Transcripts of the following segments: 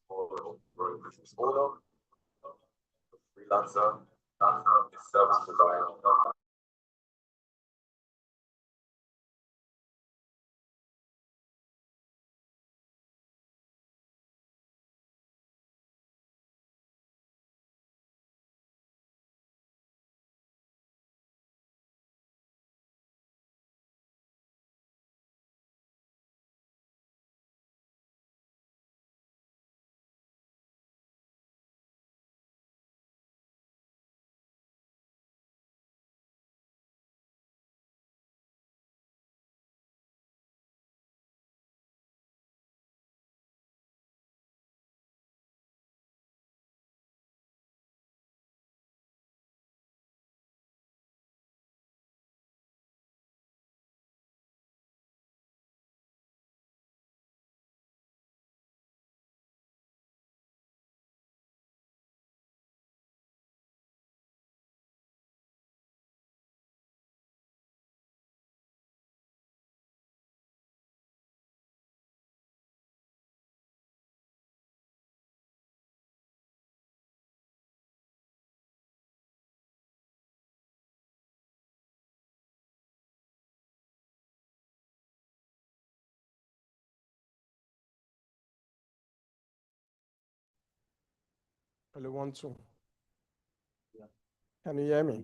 for a business owner, freelancer, a service provider. Hello, Vonto. Can you hear me?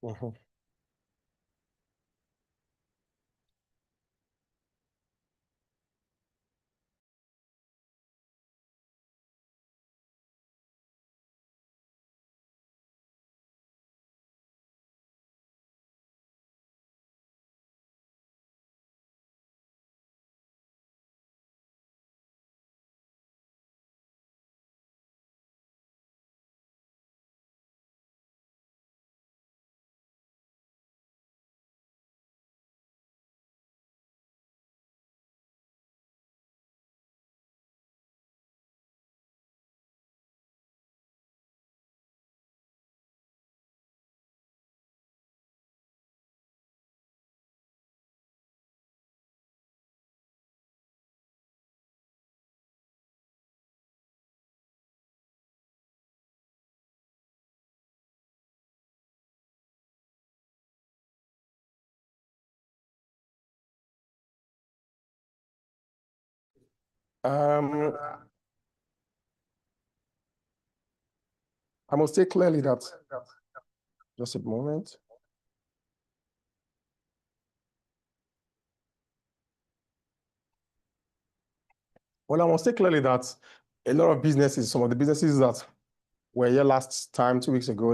Mhm. Um, I must say clearly that, just a moment. Well, I must say clearly that a lot of businesses, some of the businesses that were here last time, 2 weeks ago,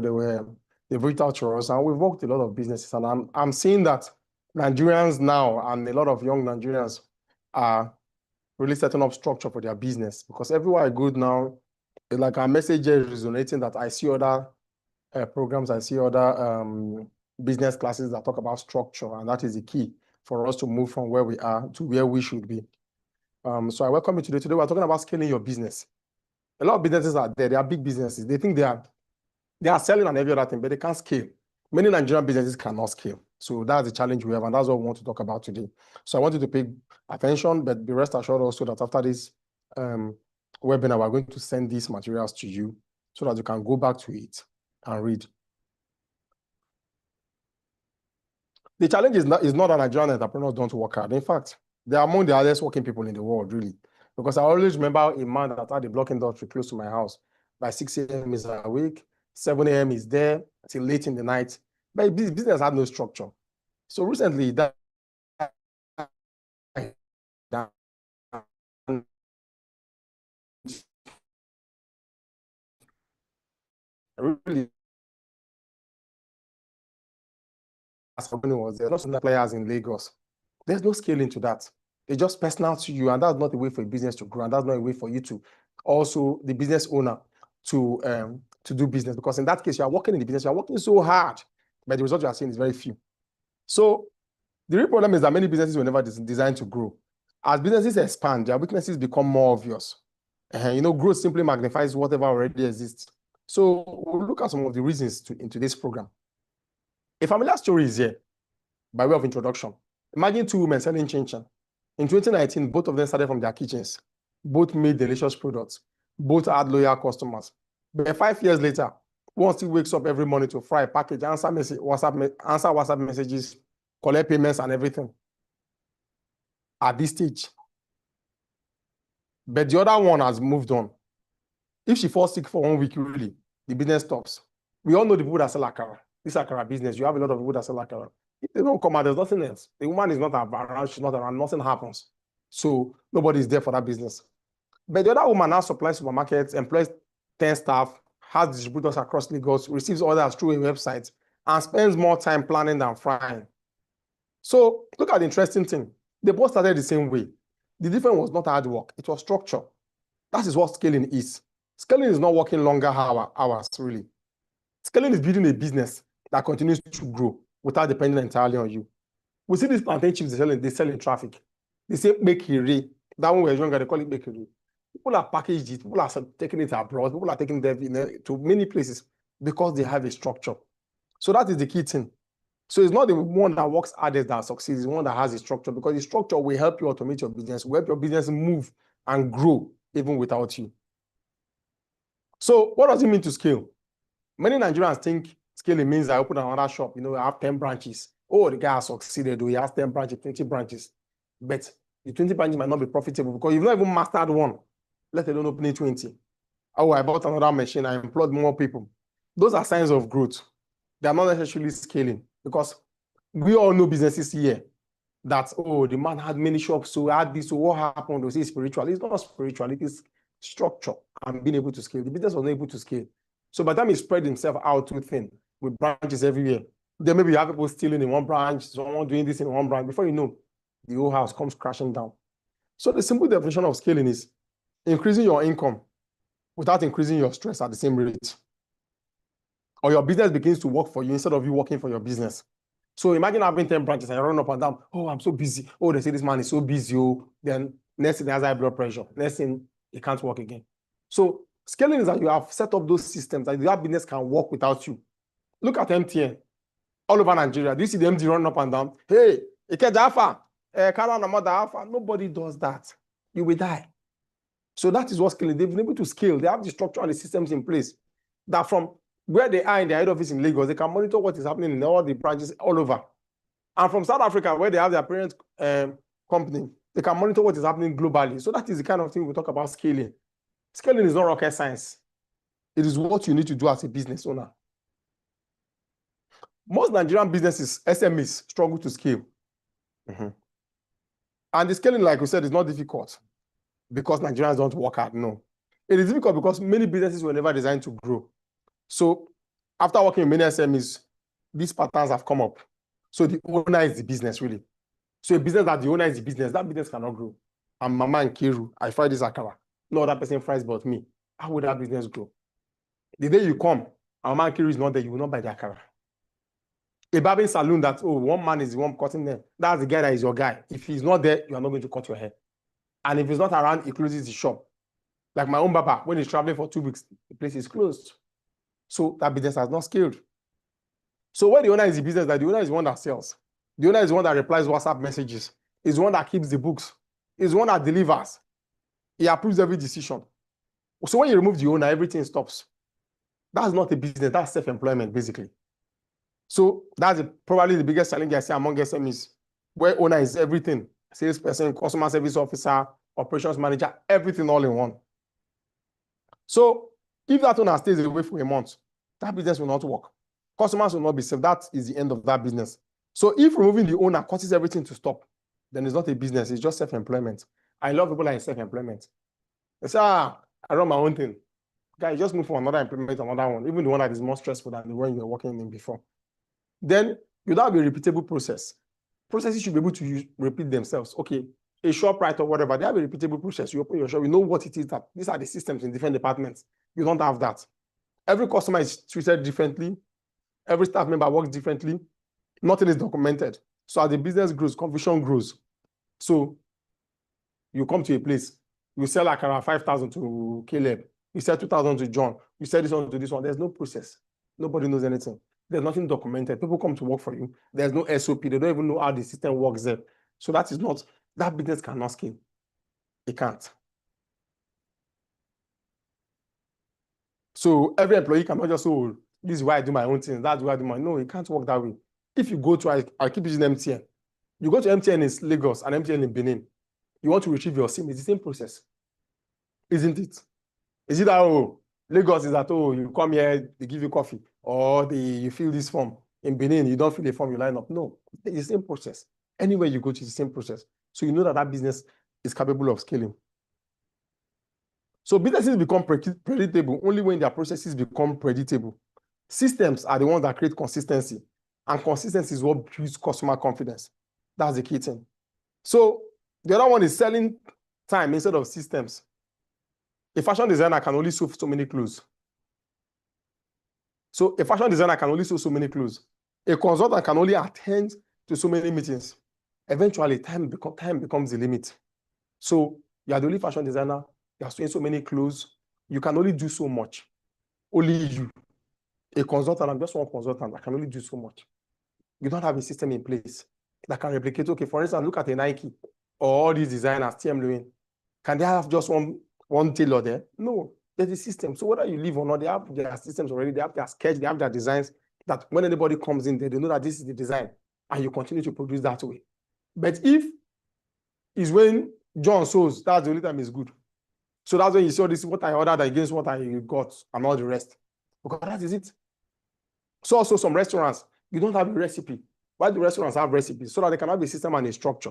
they've reached out to us, and we've worked a lot of businesses, and I'm seeing that Nigerians now and a lot of young Nigerians are really setting up structure for their business, because everywhere I go now, like our message is resonating, that I see other programs, I see other business classes that talk about structure, and that is the key for us to move from where we are to where we should be. So I welcome you today. Today we're talking about scaling your business. A lot of businesses are there. They are big businesses. They think they are selling and every other thing, but they can't scale. Many Nigerian businesses cannot scale. So that's the challenge we have, and that's what we want to talk about today. So I want you to pay attention, but be rest assured also that after this webinar, we're going to send these materials to you so that you can go back to it and read. The challenge is not that Nigerian entrepreneurs don't work hard. In fact, they are among the hardest working people in the world, really. Because I always remember a man that had a block industry close to my house. By 6 a.m. is awake, 7 a.m. is there till late in the night. But business had no structure. So recently, that really was there. Lots of players in Lagos. There's no scaling to that. It's just personal to you, and that's not a way for a business to grow, and that's not a way for you to also, the business owner, to do business. Because in that case, you are working in the business, you are working so hard, but the result you are seeing is very few. So The real problem is that many businesses were never designed to grow. As businesses expand, their weaknesses become more obvious. Growth simply magnifies whatever already exists. So we'll look at some of the reasons in today's program. A familiar story is here by way of introduction. Imagine two women selling chin-chin. In 2019, both of them started from their kitchens. Both made delicious products. Both had loyal customers. But 5 years later, one still wakes up every morning to fry, package, answer WhatsApp messages, collect payments and everything at this stage. But the other one has moved on. If she falls sick for 1 week, really, the business stops. We all know the people that sell akara. This akara business, you have a lot of people that sell akara. If they don't come out, there's nothing else. The woman is not around, she's not around, nothing happens. So nobody is there for that business. But the other woman now supplies supermarkets, employs 10 staff, has distributors across Lagos, receives orders through a website, and spends more time planning than frying. So look at the interesting thing. They both started the same way. The difference was not hard work, it was structure. That is what scaling is. Scaling is not working longer hours, really. Scaling is building a business that continues to grow without depending entirely on you. We see these plantain chips they sell in traffic. They say bakery. That one when we were younger, they call it bakery. People are packaged it, people are taking it abroad, people are taking them to many places because they have a structure. So that is the key thing. So it's not the one that works hardest that succeeds, it's the one that has a structure, because the structure will help you automate your business, will help your business move and grow even without you. So what does it mean to scale? Many Nigerians think scaling means I open another shop, I have 10 branches. Oh, the guy has succeeded, he has 10 branches, 20 branches. But the 20 branches might not be profitable because you've not even mastered one, let alone opening 20. Oh, I bought another machine, I employed more people. Those are signs of growth. They are not necessarily scaling, because we all know businesses here that, oh, the man had many shops, so had this, so what happened? They say spiritual. It's not spiritual, it is structure and being able to scale. The business was not able to scale. So by the time he spread himself out too thin with branches everywhere, then maybe you have people stealing in one branch, someone doing this in one branch. Before you know, the whole house comes crashing down. So the simple definition of scaling is increasing your income without increasing your stress at the same rate. Or your business begins to work for you instead of you working for your business. So imagine having 10 branches and you run up and down. Oh, I'm so busy. Oh, they say this man is so busy. Oh, then next thing, he has high blood pressure. Next thing, he can't work again. So scaling is that you have set up those systems that your business can work without you. Look at MTN all over Nigeria. Do you see the MD running up and down? Hey, Ikeja Alpha, nobody does that. You will die. So that is what scaling. They've been able to scale. They have the structure and the systems in place that from where they are in their head office in Lagos, they can monitor what is happening in all the branches all over. And from South Africa, where they have their parent company, they can monitor what is happening globally. So that is the kind of thing we talk about scaling. Scaling is not rocket science. It is what you need to do as a business owner. Most Nigerian businesses, SMEs, struggle to scale. And the scaling, like we said, is not difficult because Nigerians don't work hard. No. It is difficult because many businesses were never designed to grow. So after working in many SMEs, these patterns have come up. So the owner is the business, really. So a business that the owner is the business, that business cannot grow. I'm Mama and Kiru, I fry this akara. No other person fries but me. How would that business grow? The day you come, and Mama and Kiru is not there, you will not buy the akara. A barbering salon that, oh, one man is the one cutting them. That's the guy that is your guy. If he's not there, you are not going to cut your hair. And if he's not around, he closes the shop. Like my own barber, when he's traveling for 2 weeks, the place is closed. So that business has not scaled. So when the owner is the business, that the owner is the one that sells. The owner is the one that replies WhatsApp messages. He's the one that keeps the books. He's the one that delivers. He approves every decision. So when you remove the owner, everything stops. That's not a business, that's self-employment, basically. So that's probably the biggest challenge I see among SMEs, where owner is everything. Salesperson, customer service officer, operations manager, everything all in one. So if that owner stays away for a month, that business will not work. Customers will not be served. That is the end of that business. So if removing the owner causes everything to stop, then it's not a business, it's just self-employment. I love people like self-employment. They say, I run my own thing. Guys, just move from another employment to another one, even the one that is more stressful than the one you were working in before. Then you have a repeatable process. Processes should be able to repeat themselves. Okay, a ShopRite or whatever, they have a repeatable process. You open your shop, you know what it is that these are the systems in different departments. You don't have that. Every customer is treated differently. Every staff member works differently. Nothing is documented. So as the business grows, confusion grows. So you come to a place, you sell like around 5,000 to Caleb, you sell 2,000 to John, you sell this one to this one. There's no process. Nobody knows anything. There's nothing documented. People come to work for you. There's no SOP. They don't even know how the system works there. So that is not, that business cannot scale. It can't. So every employee cannot just say, oh, this is why I do my own thing. That's why I do my, no, it can't work that way. If you go to, I keep using MTN. You go to MTN in Lagos and MTN in Benin. You want to retrieve your SIM, it's the same process. Isn't it? Is it that, oh, Lagos is that, oh, you come here, they give you coffee, or you fill this form. In Benin, you don't fill a form, you line up. No, it's the same process. Anywhere you go to, it's the same process. So you know that that business is capable of scaling. So businesses become predictable only when their processes become predictable. Systems are the ones that create consistency, and consistency is what builds customer confidence. That's the key thing. So the other one is selling time instead of systems. A fashion designer can only sew so many clothes. So a fashion designer can only sew so many clothes. A consultant can only attend to so many meetings. Eventually, time becomes the limit. So you are the only fashion designer, you are sewing so many clothes, you can only do so much. Only you. A consultant, I'm just one consultant, I can only do so much. You don't have a system in place that can replicate. Okay, for instance, look at a Nike or all these designers, TM Lewin. Can they have just one tailor there? No, there's a system. So whether you live or not, they have their systems already, they have their sketch, they have their designs, that when anybody comes in there, they know that this is the design, and you continue to produce that way. But if it's when John sews, that's the only time it's good. So that's when you see this, what I ordered against what I got and all the rest. Because that is it. So also some restaurants, you don't have a recipe. Why do restaurants have recipes? So that they can have a system and a structure.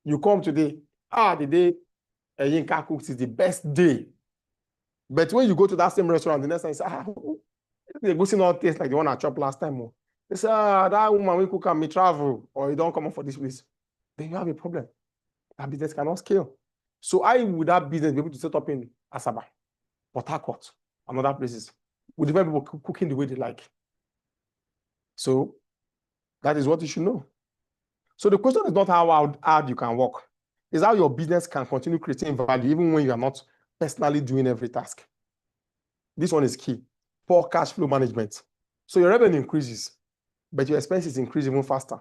You come today, the day Yinka cooks is the best day. But when you go to that same restaurant, the next time you say, the goosey not taste like the one I chopped last time. Oh. They say, that woman will cook and me travel, or you don't come up for this place. Then you have a problem. That business cannot scale. So I would that business be able to set up in Asaba, Port Harcourt, and other places, with different people cooking the way they like. So that is what you should know. So the question is not how hard you can work. It's how your business can continue creating value even when you are not personally doing every task. This one is key. Poor cash flow management. So your revenue increases, but your expenses increase even faster.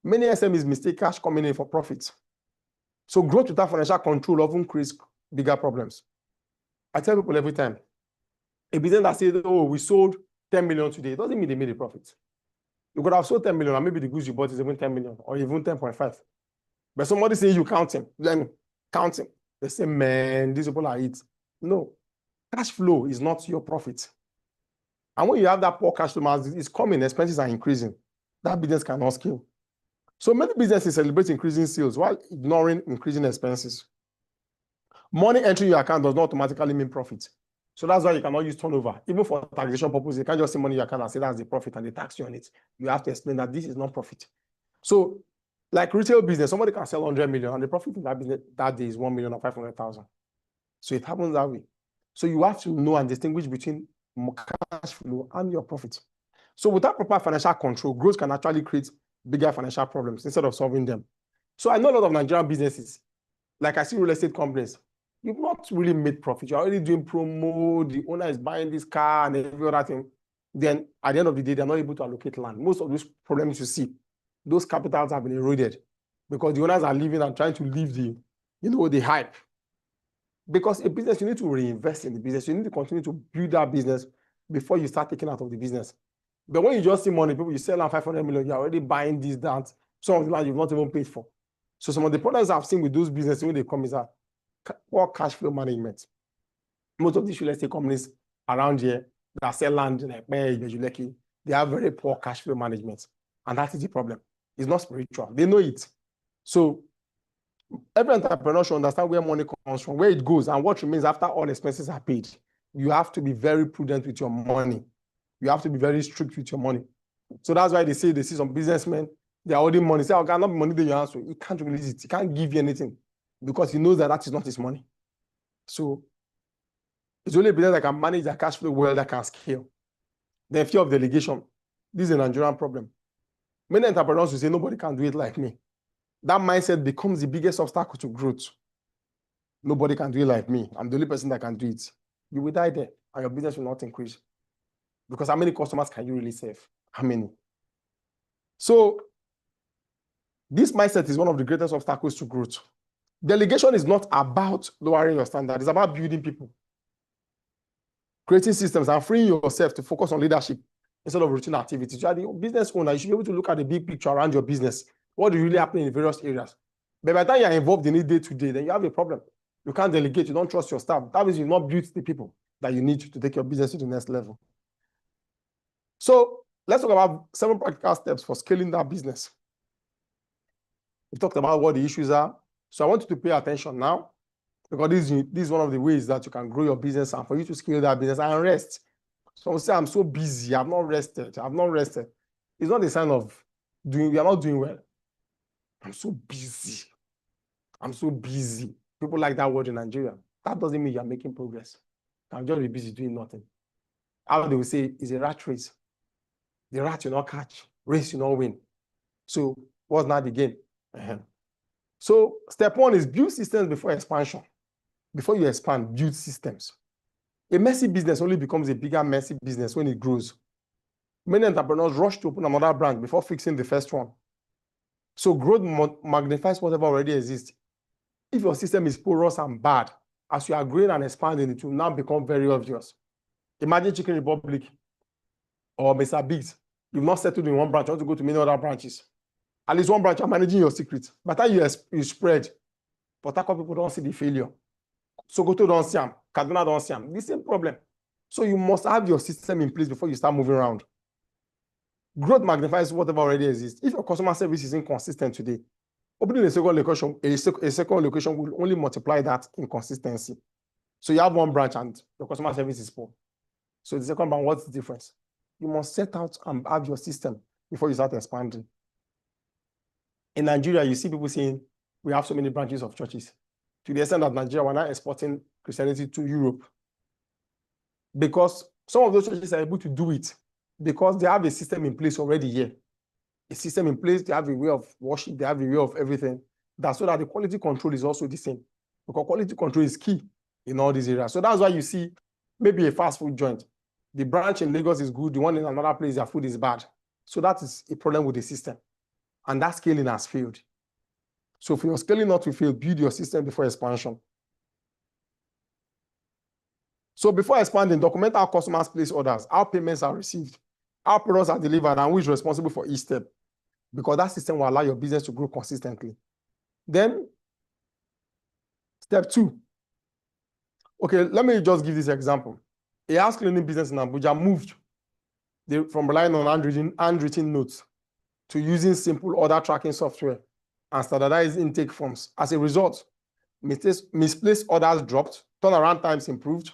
Many SMEs mistake cash coming in for profit. So growth without financial control often creates bigger problems. I tell people every time, a business that says, oh, we sold 10 million today, it doesn't mean they made a profit. You could have sold 10 million, and maybe the goods you bought is even 10 million or even 10.5. But somebody saying you count him, then count him. They say, man, these people are it. No, cash flow is not your profit. And when you have that poor cash flow, it's coming, expenses are increasing. That business cannot scale. So many businesses celebrate increasing sales while ignoring increasing expenses. Money entering your account does not automatically mean profit. So that's why you cannot use turnover. Even for taxation purposes, you can't just say money in your account and say that's the profit and they tax you on it. You have to explain that this is not profit. So like retail business, somebody can sell 100 million and the profit in that business that day is 1,500,000. So it happens that way. So you have to know and distinguish between cash flow and your profit. So without proper financial control, growth can actually create bigger financial problems instead of solving them. So I know a lot of Nigerian businesses, like I see real estate companies, you've not really made profit. You're already doing promo, the owner is buying this car and every other thing. Then at the end of the day, they're not able to allocate land. Most of those problems you see, those capitals have been eroded because the owners are leaving and trying to leave the hype. Because a business, you need to reinvest in the business. You need to continue to build that business before you start taking out of the business. But when you just see money, people, you sell out 500 million, you're already buying this, that, some of the land you've not even paid for. So some of the problems I've seen with those businesses when they come is that poor cash flow management. Most of these real estate companies around here that sell land, like they have very poor cash flow management. And that is the problem. It's not spiritual. They know it. So every entrepreneur should understand where money comes from, where it goes, and what remains after all expenses are paid. You have to be very prudent with your money. You have to be very strict with your money. So that's why they see some businessmen, they're holding money. Say, okay, not money that you answer. He can't release it. He can't give you anything because he knows that that is not his money. So it's only a business that can manage their cash flow well that can scale. The fear of delegation. This is a Nigerian problem. Many entrepreneurs will say, nobody can do it like me. That mindset becomes the biggest obstacle to growth. Nobody can do it like me. I'm the only person that can do it. You will die there and your business will not increase. Because how many customers can you really serve? How many? So this mindset is one of the greatest obstacles to growth. Delegation is not about lowering your standard. It's about building people, creating systems, and freeing yourself to focus on leadership instead of routine activities. You are the business owner. You should be able to look at the big picture around your business. What is really happening in various areas? But by the time you are involved in it day to day, then you have a problem. You can't delegate. You don't trust your staff. That means you've not built the people that you need to take your business to the next level. So let's talk about 7 practical steps for scaling that business. We've talked about what the issues are. So I want you to pay attention now, because this is one of the ways that you can grow your business and for you to scale that business and rest. Someone say, I'm so busy, I've not rested. It's not a sign of you are not doing well. I'm so busy. People like that word in Nigeria. That doesn't mean you're making progress. I'm just be busy doing nothing. How they will say it's a rat race. The rat you not catch, race you not win. So what's not the game? So step 1 is build systems before expansion. Before you expand, build systems. A messy business only becomes a bigger messy business when it grows. Many entrepreneurs rush to open another branch before fixing the first one. So growth magnifies whatever already exists. If your system is porous and bad, as you are growing and expanding, it will now become very obvious. Imagine Chicken Republic or Mr. Biggs. You've not settled in one branch, you want to go to many other branches. At least one branch, you're managing your secret. By the time you spread, but that people don't see the failure. Sokoto don't see them, Kaduna don't see them. The same problem. So you must have your system in place before you start moving around. Growth magnifies whatever already exists. If your customer service is inconsistent today, opening a second location will only multiply that inconsistency. So you have one branch and your customer service is poor. So the second branch, what's the difference? You must set out and have your system before you start expanding. In Nigeria, you see people saying, we have so many branches of churches. To the extent that Nigeria, we're now exporting Christianity to Europe. Because some of those churches are able to do it because they have a system in place already here. A system in place, they have a way of worship, they have a way of everything. That's so that the quality control is also the same. Because quality control is key in all these areas. So that's why you see maybe a fast food joint. The branch in Lagos is good, the one in another place, their food is bad. So that is a problem with the system. And that scaling has failed. So for your scaling not to fail, build your system before expansion. So before expanding, document how customers place orders, how payments are received, how products are delivered, and who is responsible for each step. Because that system will allow your business to grow consistently. Then, step 2. Okay, let me just give this example. A house cleaning business in Abuja moved from relying on handwritten notes to using simple order tracking software and standardized intake forms. As a result, misplaced orders dropped, turnaround times improved,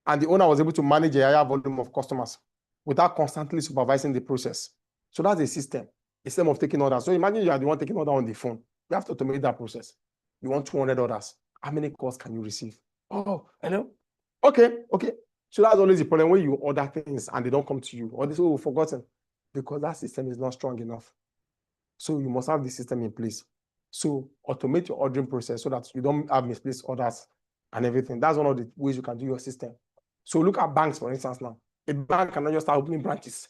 and the owner was able to manage a higher volume of customers without constantly supervising the process. So that's a system of taking orders. So imagine you are the one taking order on the phone. You have to automate that process. You want 200 orders. How many calls can you receive? Oh, hello? Okay. So that's always the problem when you order things and they don't come to you, or this will be forgotten because that system is not strong enough. So you must have the system in place. So automate your ordering process so that you don't have misplaced orders and everything. That's one of the ways you can do your system. So look at banks, for instance, now. A bank cannot just start opening branches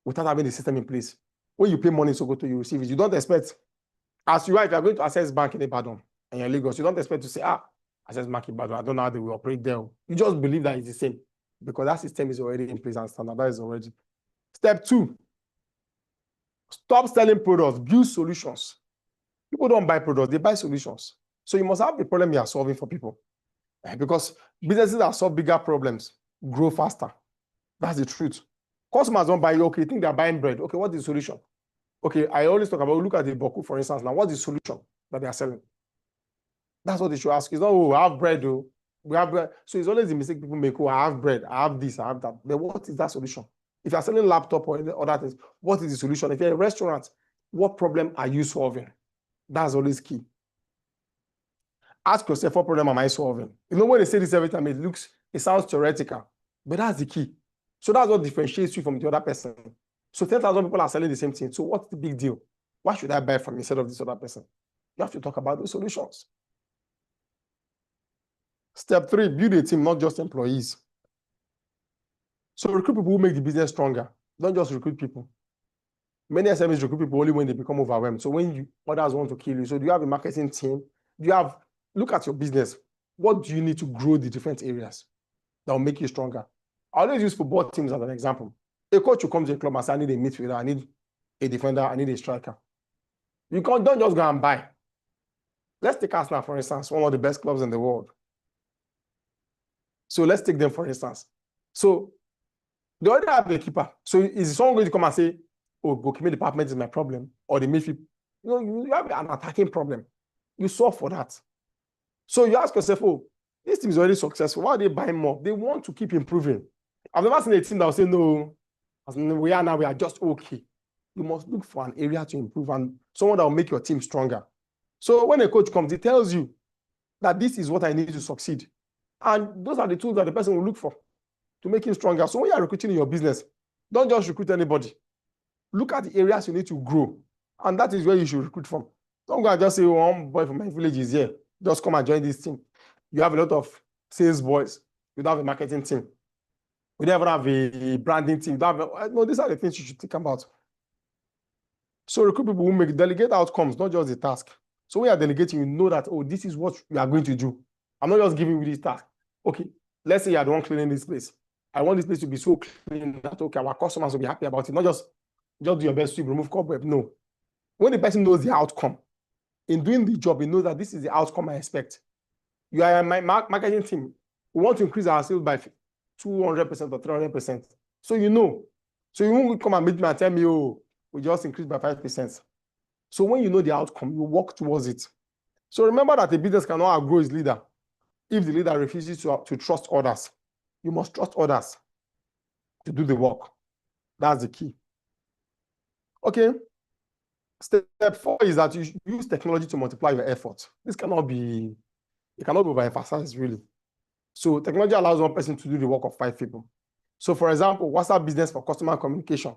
without having the system in place. When you pay money to go to, you receive it. You don't expect, as you are, if you are going to Access Bank in Ibadan and you're in Lagos, you don't expect to say, Access Bank in Ibadan, I don't know how they will operate there. You just believe that it's the same because that system is already in place and standardized already. Step 2, stop selling products, build solutions. People don't buy products, they buy solutions. So you must have the problem you are solving for people. Because businesses that solve bigger problems grow faster. That's the truth. Customers don't buy, okay, think they're buying bread. Okay, what's the solution? Okay, I always talk about, look at the Boku, for instance. Now, what's the solution that they are selling? That's what they should ask. It's not, oh, I have bread, oh. We have bread. So it's always the mistake people make, oh, I have bread, I have this, I have that. But what is that solution? If you're selling laptop or other things, what is the solution? If you're a restaurant, what problem are you solving? That's always key. Ask yourself, what problem am I solving? You know, when they say this every time, it sounds theoretical, but that's the key. So that's what differentiates you from the other person. So 10,000 people are selling the same thing. So what's the big deal? Why should I buy from instead of this other person? You have to talk about the solutions. Step 3, build a team, not just employees. So recruit people who make the business stronger. Don't just recruit people. Many SMEs recruit people only when they become overwhelmed. So when others want to kill you. So do you have a marketing team? Look at your business. What do you need to grow the different areas that will make you stronger? I always use football teams as an example. A coach who comes to a club and says, I need a midfielder, I need a defender, I need a striker. Don't just go and buy. Let's take Arsenal, for instance, one of the best clubs in the world. So let's take them, for instance. So they already have a keeper. So is someone going to come and say, oh, goalkeeping department is my problem, or the midfield? You have an attacking problem. You solve for that. So you ask yourself, oh, this team is already successful. Why are they buying more? They want to keep improving. I've never seen a team that will say, no, as we are now, we are just okay. You must look for an area to improve and someone that will make your team stronger. So when a coach comes, he tells you that this is what I need to succeed. And those are the tools that the person will look for to make him stronger. So when you are recruiting in your business, don't just recruit anybody. Look at the areas you need to grow. And that is where you should recruit from. Don't go and just say, oh, one boy from my village is here. Just come and join this team. You have a lot of sales boys. You don't have a marketing team. You don't even have a branding team. No, these are the things you should think about. So recruit people who delegate outcomes, not just the task. So when you're delegating, you know that, oh, this is what you are going to do. I'm not just giving you this task. Okay, let's say you're the one cleaning this place. I want this place to be so clean that, okay, our customers will be happy about it. Not just do your best to remove cobweb. No. When the person knows the outcome, in doing the job, he knows that this is the outcome I expect. You are my marketing team. We want to increase our sales by 200% or 300%. So you know. So you won't come and meet me and tell me, oh, we just increased by 5%. So when you know the outcome, you work towards it. So remember that a business cannot outgrow its leader if the leader refuses to trust others. You must trust others to do the work. That's the key. Okay. Step 4 is that you use technology to multiply your effort. It cannot be overemphasized, really. So technology allows one person to do the work of 5 people. So for example, WhatsApp business for customer communication,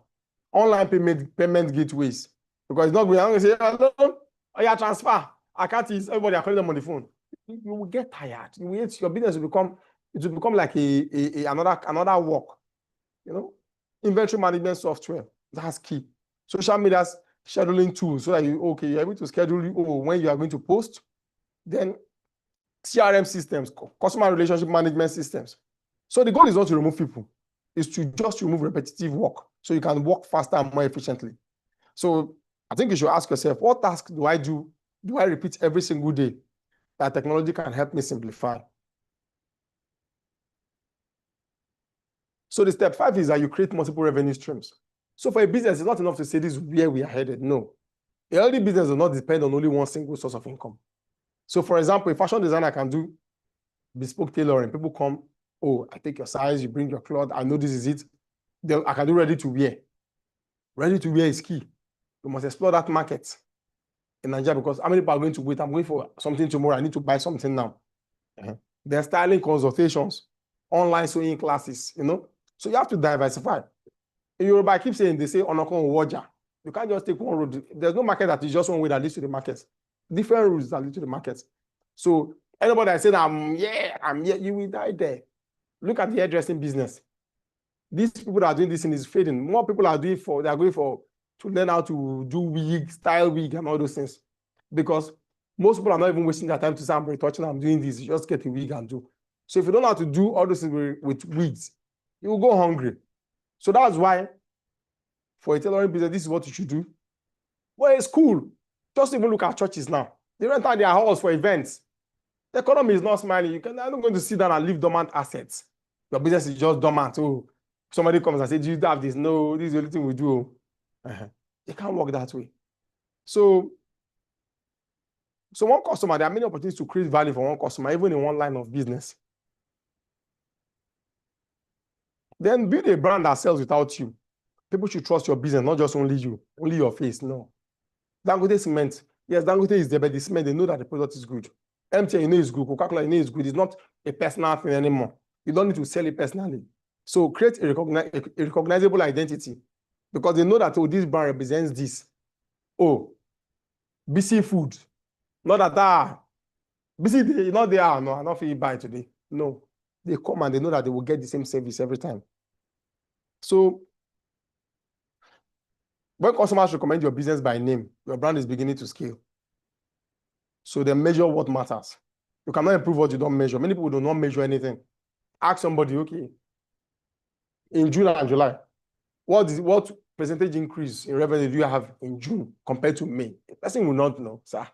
online payment gateways, because it's not going to say, hello, oh yeah, transfer. I can't use everybody are calling them on the phone. You will get tired. Your business will become like another work. Inventory management software, that's key. Social media scheduling tools, so that you're able to schedule when you are going to post. Then CRM systems, customer relationship management systems. So the goal is not to remove people, it's to just remove repetitive work so you can work faster and more efficiently. So I think you should ask yourself, what task do I do? Do I repeat every single day that technology can help me simplify? So the step 5 is that you create multiple revenue streams. So for a business, it's not enough to say this is where we are headed. No. A healthy business does not depend on only one single source of income. So for example, a fashion designer can do bespoke tailoring. People come, oh, I take your size, you bring your cloth, I know this is it. I can do ready to wear. Ready to wear is key. You must explore that market in Nigeria, because how many people are going to wait? I'm going for something tomorrow. I need to buy something now. Then styling consultations, online sewing classes, So you have to diversify. In Yoruba, I keep saying, they say, Onokon Waja. You can't just take one road. There's no market that is just one way that leads to the market. Different routes that lead to the market. So anybody that said, I'm here, you will die there. Look at the hairdressing business. These people that are doing this thing is fading. More people are going to learn how to do wig, style wig, and all those things. Because most people are not even wasting their time to say, I'm retouching, I'm doing this. You just get a wig and do. So if you don't know how to do all those things with wigs, you will go hungry. So that's why, for a tailoring business, this is what you should do. Well, it's cool. Just even look at churches now. They rent out their halls for events. The economy is not smiling. I'm not going to sit down and leave dormant assets. Your business is just dormant. Oh, somebody comes and says, do you have this? No, this is the only thing we do. It can't work that way. So one customer, there are many opportunities to create value for one customer, even in one line of business. Then build a brand that sells without you. People should trust your business, not just only you, only your face. No. Dangote cement. Yes, Dangote is there, but the cement, they know that the product is good. MTN, you know is good. Coca-Cola, you know is good. It's not a personal thing anymore. You don't need to sell it personally. So create a recognizable identity. because they know that, oh, this brand represents this. Oh, BC food. Not that, BC, not they are, no, I'm not feeling buy today. No, they come and they know that they will get the same service every time. So when customers recommend your business by name, your brand is beginning to scale. So they measure what matters. You cannot improve what you don't measure. Many people do not measure anything. Ask somebody, okay, in June and July, what percentage increase in revenue do you have in June compared to May? The person will not know, sir. I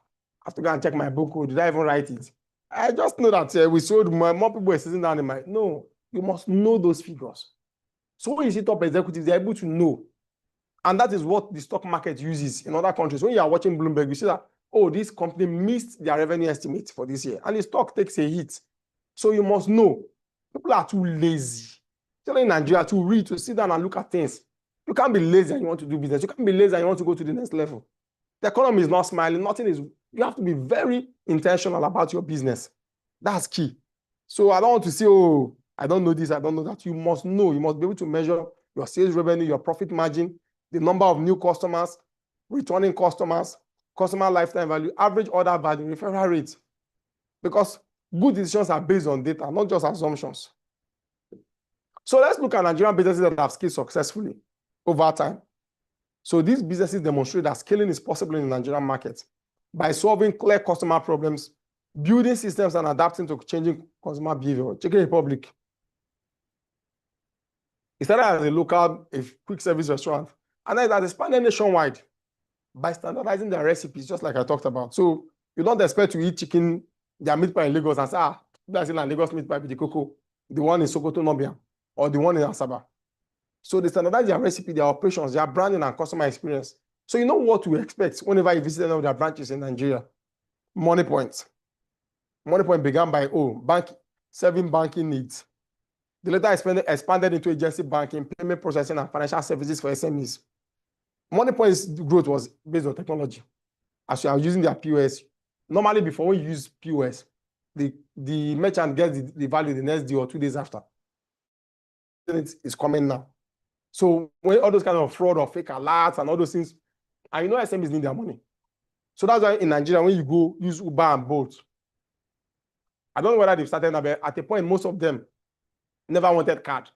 have to go and check my book. Did I even write it? I just know that we sold more people were sitting down in my. No, you must know those figures. So when you see top executives, they're able to know. And that is what the stock market uses in other countries. When you are watching Bloomberg, you see that, oh, this company missed their revenue estimate for this year, and the stock takes a hit. So you must know. People are too lazy. Especially in Nigeria, to read, to sit down and look at things. You can't be lazy and you want to do business. You can't be lazy and you want to go to the next level. The economy is not smiling. Nothing is. You have to be very intentional about your business. That's key. So I don't want to say, oh, I don't know this, I don't know that. You must know. You must be able to measure your sales revenue, your profit margin, the number of new customers, returning customers, customer lifetime value, average order value, referral rate. Because good decisions are based on data, not just assumptions. So let's look at Nigerian businesses that have scaled successfully over time. So these businesses demonstrate that scaling is possible in the Nigerian market by solving clear customer problems, building systems, and adapting to changing consumer behavior. Chicken Republic. It started as a quick service restaurant, and then it has expanded nationwide by standardizing their recipes, just like I talked about. So you don't expect to eat chicken, their meat pie in Lagos, and say, that's in Lagos meat pie with the cocoa, the one in Sokoto Nobia, or the one in Asaba. So they standardize their recipe, their operations, their branding, and customer experience. So you know what to expect whenever you visit any of their branches in Nigeria. Money Point. Money Point began by serving banking needs. They later expanded into agency banking, payment processing, and financial services for SMEs. Money Point's growth was based on technology. As you are using their POS, normally before when you use POS, the merchant gets the value the next day or 2 days after. It is coming now. So when all those kind of fraud or fake alerts and all those things, and you know SMEs need their money. So that's why in Nigeria, when you go use Uber and Bolt, I don't know whether they've started now, but at a point, most of them never wanted card.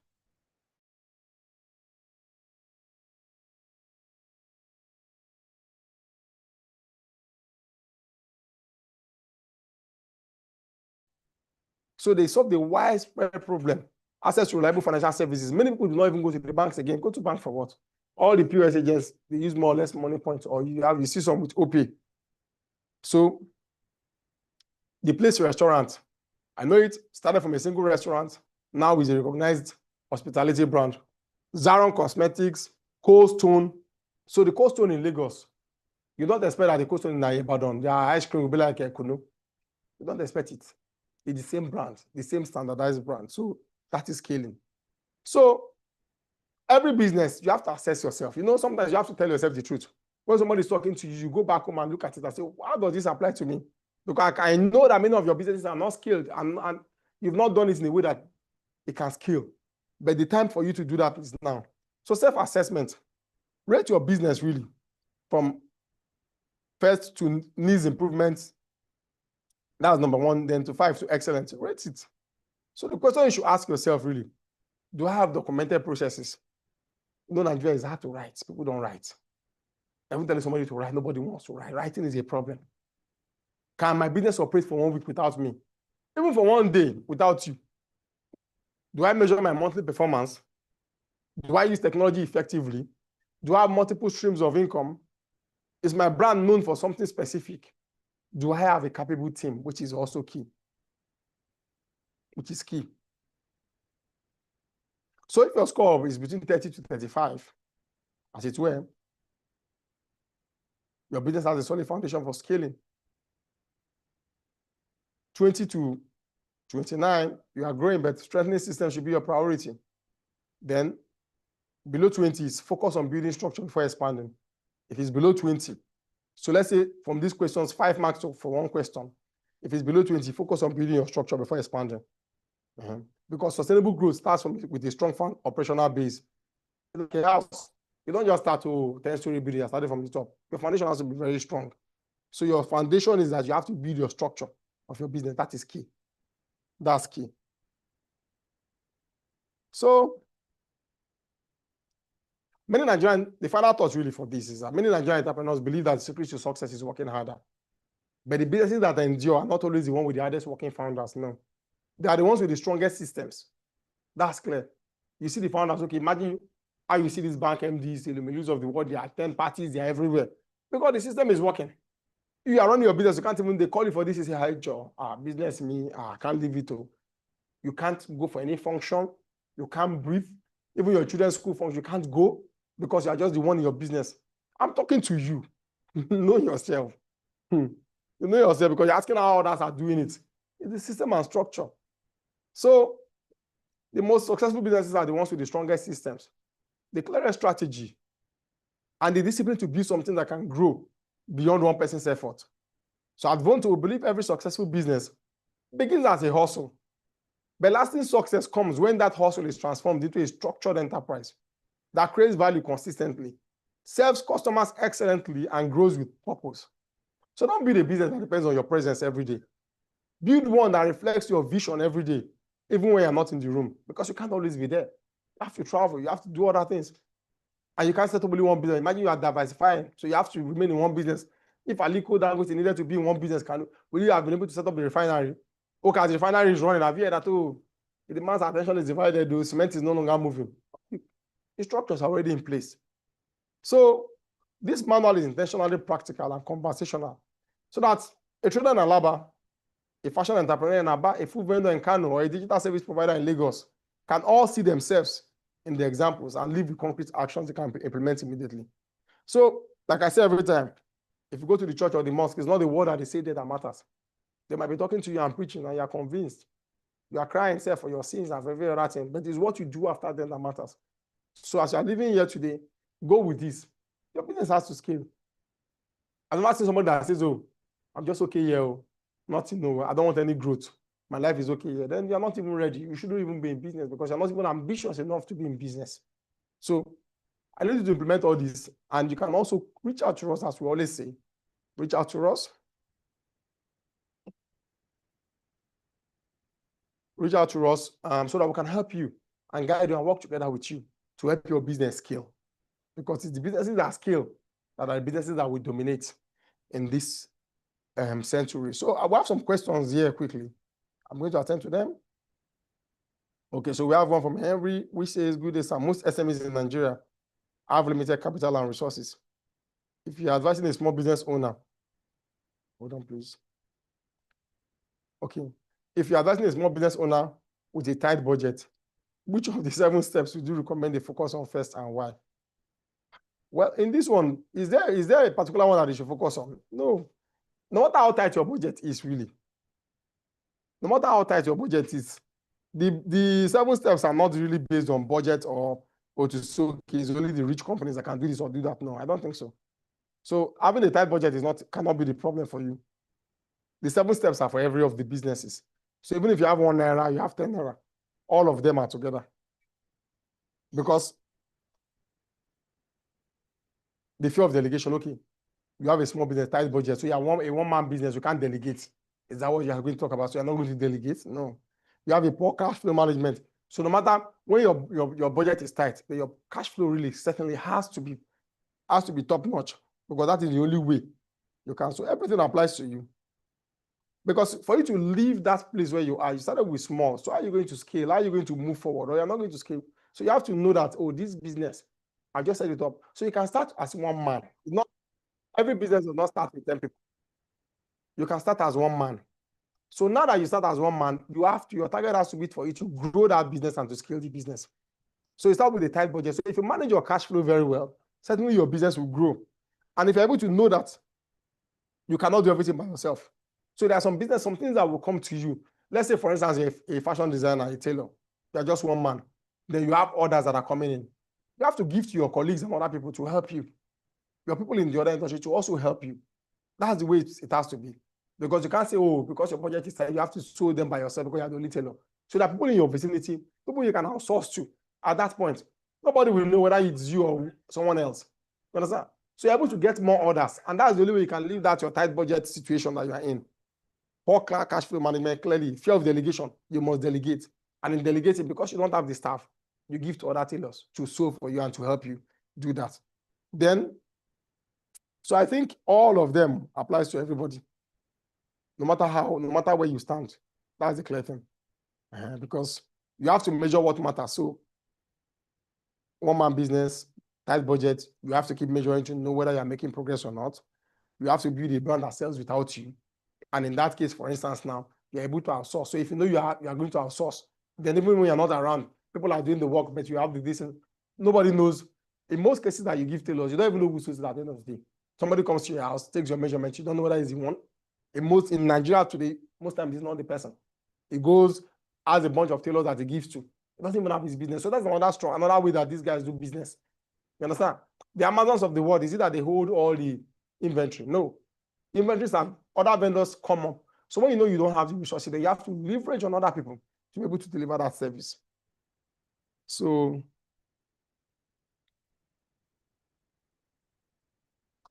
So they solved the widespread problem. Access to reliable financial services. Many people do not even go to the banks again. Go to bank for what? All the POS agents, they use more or less Money Points, or you see some with OP. So the place restaurant, I know it started from a single restaurant, now is a recognized hospitality brand. Zaron Cosmetics, Cold Stone. So the Cold Stone in Lagos, you don't expect that the Cold Stone in Ibadan, their ice cream will be like Kuno. You don't expect it. It's the same brand, the same standardized brand. So that is scaling. So every business, you have to assess yourself. You know, sometimes you have to tell yourself the truth. When somebody is talking to you, you go back home and look at it and say, how does this apply to me? Because I know that many of your businesses are not skilled and you've not done it in a way that it can scale. But the time for you to do that is now. So self-assessment. Rate your business really from first to needs improvements. That's number 1. Then to 5 to excellence. Rate it. So the question you should ask yourself really, do I have documented processes? You know, Nigeria is hard to write. People don't write. Every time somebody to write, nobody wants to write. Writing is a problem. Can my business operate for 1 week without me? Even for 1 day without you? Do I measure my monthly performance? Do I use technology effectively? Do I have multiple streams of income? Is my brand known for something specific? Do I have a capable team, which is also key? Which is key. So if your score is between 30 to 35, as it were, your business has a solid foundation for scaling. 20 to 29, you are growing, but strengthening systems should be your priority. Then below 20 is focus on building structure before expanding. If it's below 20, so let's say from these questions, 5 marks for 1 question. If it's below 20, focus on building your structure before expanding. Because sustainable growth starts with a strong operational base. Like a house, You don't just start to 10-story building and start it from the top. Your foundation has to be very strong. So your foundation is that you have to build your structure of your business. That is key. That's key. So many Nigerian, the final thought really for this is that many Nigerian entrepreneurs believe that the secret to success is working harder. But the businesses that endure are not always the one with the hardest working founders. No. They are the ones with the strongest systems. That's clear. You see the founders, okay, imagine how you see these bank MDs, the use of the word, there are 10 parties, they are everywhere. Because the system is working. You are running your business, you can't even, they call you for this, you say, hi, Joe, business me, I can't leave it to. You can't go for any function, you can't breathe. Even your children's school function, you can't go because you are just the one in your business. I'm talking to you. Know yourself. You know yourself because you're asking how others are doing it. It's the system and structure. So the most successful businesses are the ones with the strongest systems, the clearest strategy, and the discipline to build something that can grow beyond one person's effort. So at Vonto, we believe every successful business begins as a hustle. But lasting success comes when that hustle is transformed into a structured enterprise that creates value consistently, serves customers excellently, and grows with purpose. So don't build a business that depends on your presence every day. Build one that reflects your vision every day, even when you're not in the room, because you can't always be there. You have to travel, you have to do other things. And you can't set up only one business. Imagine you are diversifying, so you have to remain in one business. If Aliko Dangote needed to be in one business, will you have been able to set up the refinery? Okay, as the refinery is running, have you heard that too? The man's attention is divided, the cement is no longer moving. The structures are already in place. So this manual is intentionally practical and conversational, so that a trader in Alaba, a fashion entrepreneur in Aba, a food vendor in Kano, or a digital service provider in Lagos can all see themselves in the examples and live with concrete actions they can implement immediately. So, like I say every time, if you go to the church or the mosque, it's not the word that they say there that matters. They might be talking to you and preaching, and you are convinced. You are crying for your sins and for every other thing, but it's what you do after them that matters. So as you are living here today, go with this. Your business has to scale. I've never seen somebody that says, oh, I'm just okay here, nothing, no, I don't want any growth. My life is okay here. Then you're not even ready. You shouldn't even be in business because you're not even ambitious enough to be in business. So I need you to implement all this. And you can also reach out to us, as we always say. Reach out to us. Reach out to us so that we can help you and guide you and work together with you to help your business scale. Because it's the businesses that scale that are the businesses that will dominate in this century. So I will have some questions here quickly. I'm going to attend to them. Okay, so we have one from Henry, which says, good day, sir. Most SMEs in Nigeria have limited capital and resources. If you're advising a small business owner, hold on, please. Okay. If you're advising a small business owner with a tight budget, which of the 7 steps would you recommend they focus on first and why? Well, in this one, is there a particular one that they should focus on? No. No matter how tight your budget is, really. No matter how tight your budget is, the 7 steps are not really based on budget or to so it's only the rich companies that can do this or do that. No, I don't think so. So having a tight budget cannot be the problem for you. The 7 steps are for every of the businesses. So even if you have 1 naira, you have 10 naira, all of them are together. Because the fear of delegation, okay, you have a small business, tight budget, so you have a one-man business, you can't delegate. Is that what you are going to talk about? So you're not going to delegate? No. You have a poor cash flow management. So no matter when your budget is tight, but your cash flow really certainly has to be top-notch, because that is the only way you can. So everything applies to you. Because for you to leave that place where you are, you started with small. So how are you going to scale? How are you going to move forward? Or you're not going to scale. So you have to know that, oh, this business, I just set it up. So you can start as one man. Not every business does not start with 10 people. You can start as one man. So now that you start as one man, your target has to be for you to grow that business and to scale the business. So you start with a tight budget. So if you manage your cash flow very well, certainly your business will grow. And if you're able to know that you cannot do everything by yourself. So there are some things that will come to you. Let's say, for instance, a fashion designer, a tailor, you're just one man. Then you have others that are coming in. You have to give to your colleagues and other people to help you. Your people in the other industry to also help you. That's the way it has to be. Because you can't say, oh, because your budget is tight, you have to sew them by yourself because you're the only tailor. So there are people in your vicinity, people you can outsource to at that point. Nobody will know whether it's you or someone else. You understand? So you're able to get more orders, and that's the only way you can leave that your tight budget situation that you are in. Poor cash flow management, clearly, fear of delegation, you must delegate. And in delegating, because you don't have the staff, you give to other tailors to sew for you and to help you do that. Then, so I think all of them applies to everybody, no matter where you stand. That's the clear thing. Because you have to measure what matters. So, one-man business, tight budget, you have to keep measuring to know whether you're making progress or not. You have to build a brand that sells without you. And in that case, for instance, now you're able to outsource. So if you know you are going to outsource, then even when you're not around, people are doing the work, but you have the distance. Nobody knows. In most cases that you give tailors, you don't even know who sews it at the end of the day. Somebody comes to your house, takes your measurement, you don't know whether it's the one. In Nigeria today, most times it's not the person. He goes, has a bunch of tailors that he gives to. He doesn't even have his business. So that's another way that these guys do business. You understand? The Amazons of the world, is it that they hold all the inventory? No. Inventories and other vendors come up. So when you know you don't have the resources, then you have to leverage on other people to be able to deliver that service. So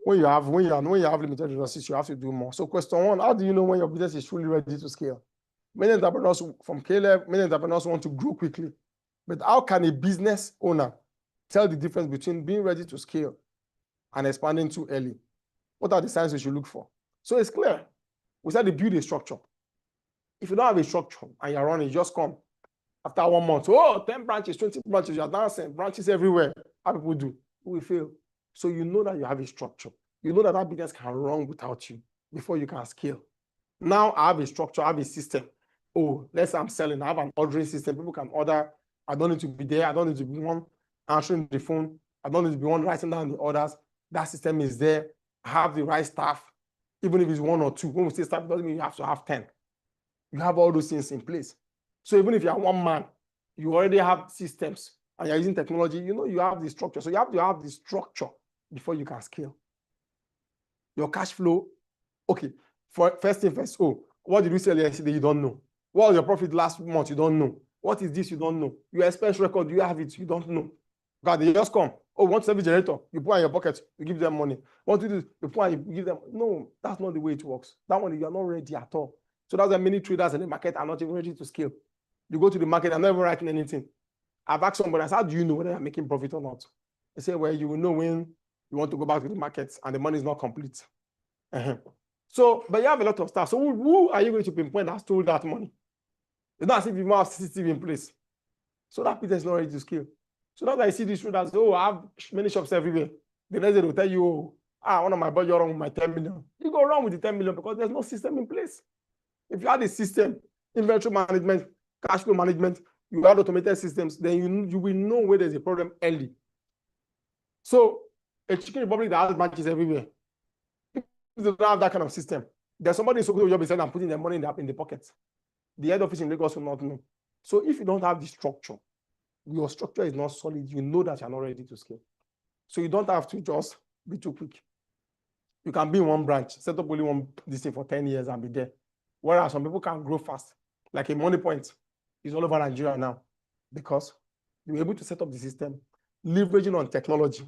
when you have limited resources, you have to do more. So question one, how do you know when your business is truly ready to scale? Many entrepreneurs from Caleb, many entrepreneurs want to grow quickly. But how can a business owner tell the difference between being ready to scale and expanding too early? What are the signs we should look for? So it's clear. We said to build a structure. If you don't have a structure and you're running, you just come after 1 month. Oh, 10 branches, 20 branches, you're dancing, branches everywhere. How people do? We fail. So you know that you have a structure. You know that that business can run without you before you can scale. Now I have a structure, I have a system. Oh, let's say I'm selling, I have an ordering system. People can order. I don't need to be there. I don't need to be one answering the phone. I don't need to be one writing down the orders. That system is there. I have the right staff. Even if it's 1 or 2, when we say staff, it doesn't mean you have to have 10. You have all those things in place. So even if you are one man, you already have systems and you're using technology, you know you have the structure. So you have to have the structure before you can scale. Your cash flow, okay, for first thing first, oh, what did you sell yesterday? You don't know. What was your profit last month? You don't know. What is this? You don't know. Your expense record, do you have it? You don't know. God, they just come. Oh, want to sell a generator? You put in your pocket, you give them money. Want to do this? You put in, you give them. No, that's not the way it works. That one, you are not ready at all. So that's why many traders in the market are not even ready to scale. You go to the market, I'm not even writing anything. I've asked somebody, I said, how do you know whether you're making profit or not? They say, well, you will know when you want to go back to the market and the money is not complete. So, but you have a lot of staff. So who are you going to pinpoint that stole that money? It's not as if you have CCTV in place. So that business is not ready to scale. So that's why I see these traders, oh, I have many shops everywhere. The next day they'll tell you, oh, one of my budget wrong with my 10 million. You go wrong with the 10 million because there's no system in place. If you had a system, inventory management, cash flow management, you had automated systems, then you will know where there's a problem early. So a Chicken Republic that has branches everywhere, if they don't have that kind of system, there's somebody in Sokoto who will be saying I'm putting their money in the pocket. The head office in Lagos will not know. So if you don't have the structure, your structure is not solid, you know that you're not ready to scale. So you don't have to just be too quick. You can be in one branch, set up only one this thing for 10 years and be there. Whereas some people can grow fast. Like a Money Point is all over Nigeria now because you're able to set up the system, leveraging on technology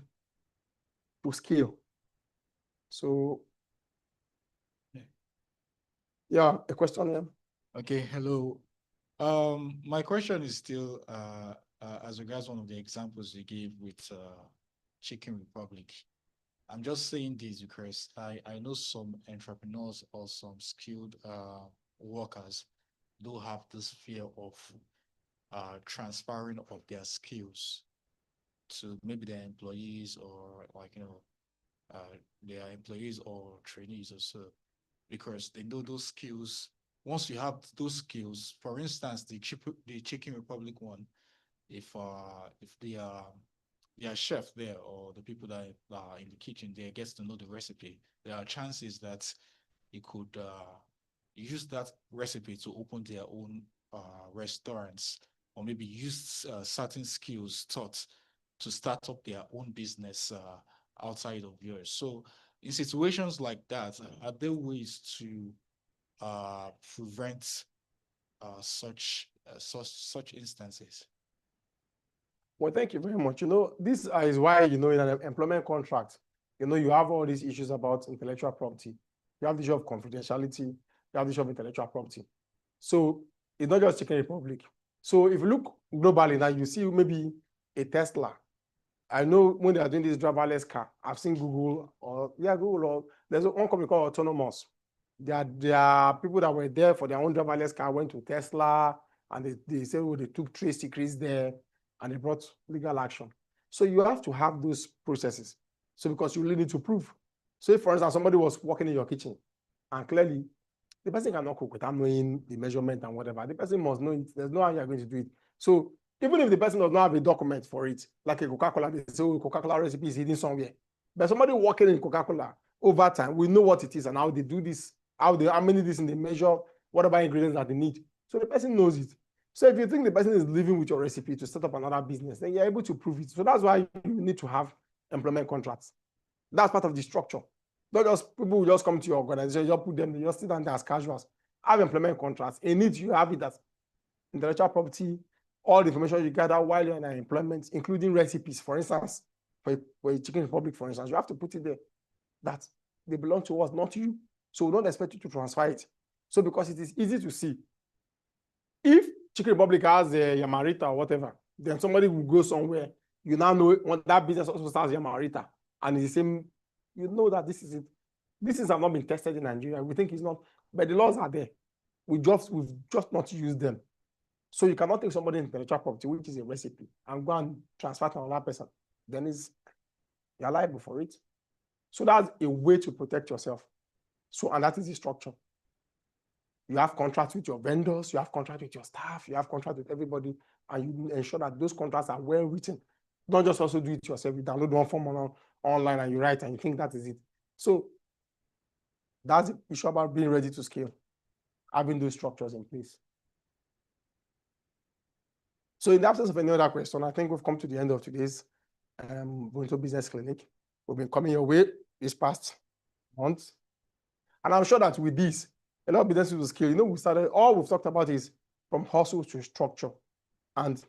to scale. So, yeah, a question here. Okay, hello. My question is still as regards one of the examples you gave with Chicken Republic. I'm just saying this because I know some entrepreneurs or some skilled workers do have this fear of transferring of their skills to maybe their employees or their employees or trainees or so, because they know those skills. Once you have those skills, for instance, the Chicken Republic one, if their chef there or the people that are in the kitchen there gets to know the recipe, there are chances that he could use that recipe to open their own restaurants, or maybe use certain skills taught to start up their own business outside of yours. So in situations like that, are there ways to prevent such instances? Well, thank you very much. This is why, in an employment contract, you have all these issues about intellectual property. You have the issue of confidentiality. You have the issue of intellectual property. So it's not just Chicken Republic. So if you look globally now, you see maybe a Tesla. I know when they are doing this driverless car, I've seen Google or there's one company called Autonomous. There are people that were there for their own driverless car, went to Tesla, and they said, oh, they took trade secrets there and they brought legal action. So you have to have those processes. So because you really need to prove. So if, for instance, somebody was working in your kitchen and clearly the person cannot cook without knowing the measurement and whatever, the person must know it. There's no how you're going to do it. So even if the person does not have a document for it, like a Coca-Cola, they say, oh, Coca-Cola recipe is hidden somewhere. But somebody working in Coca-Cola over time, we know what it is and how they do this, how many this and they measure whatever ingredients that they need. So the person knows it. So if you think the person is living with your recipe to set up another business, then you're able to prove it. So that's why you need to have employment contracts. That's part of the structure. Not just people will just come to your organization, you put them, you just sit down there as casuals. Have employment contracts. In it, you have it as intellectual property, all the information you gather while you're in employment, including recipes. For instance, for a Chicken Republic, for instance, you have to put it there that they belong to us, not you. So we don't expect you to transfer it. So because it is easy to see, if Chicken Republic has a Yamarita or whatever, then somebody will go somewhere. You now know when that business also starts Yamarita, and it's the same. You know that this is it. These things have not been tested in Nigeria. We think it's not, but the laws are there. We've just not used them. So you cannot take somebody's intellectual property, which is a recipe, and go and transfer to another person. Then you're liable for it. So that's a way to protect yourself. So, and that is the structure. You have contracts with your vendors, you have contracts with your staff, you have contracts with everybody, and you ensure that those contracts are well written. Don't just also do it yourself. You download one form online and you write and you think that is it. So that's the issue about being ready to scale, having those structures in place. So in the absence of any other question, I think we've come to the end of today's Vonto Business Clinic. We've been coming your way this past month. And I'm sure that with this, a lot of businesses will scale. All we've talked about is from hustle to structure. And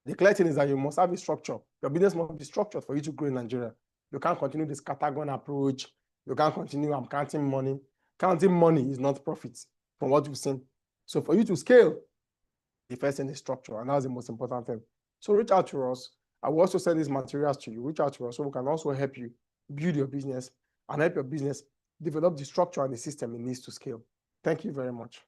the clear thing is that you must have a structure. Your business must be structured for you to grow in Nigeria. You can't continue this scattergun approach. You can't continue, I'm counting money. Counting money is not profit from what you've seen. So for you to scale, the first thing is structure, and that's the most important thing. So reach out to us. I will also send these materials to you. Reach out to us so we can also help you build your business and help your business develop the structure and the system it needs to scale. Thank you very much.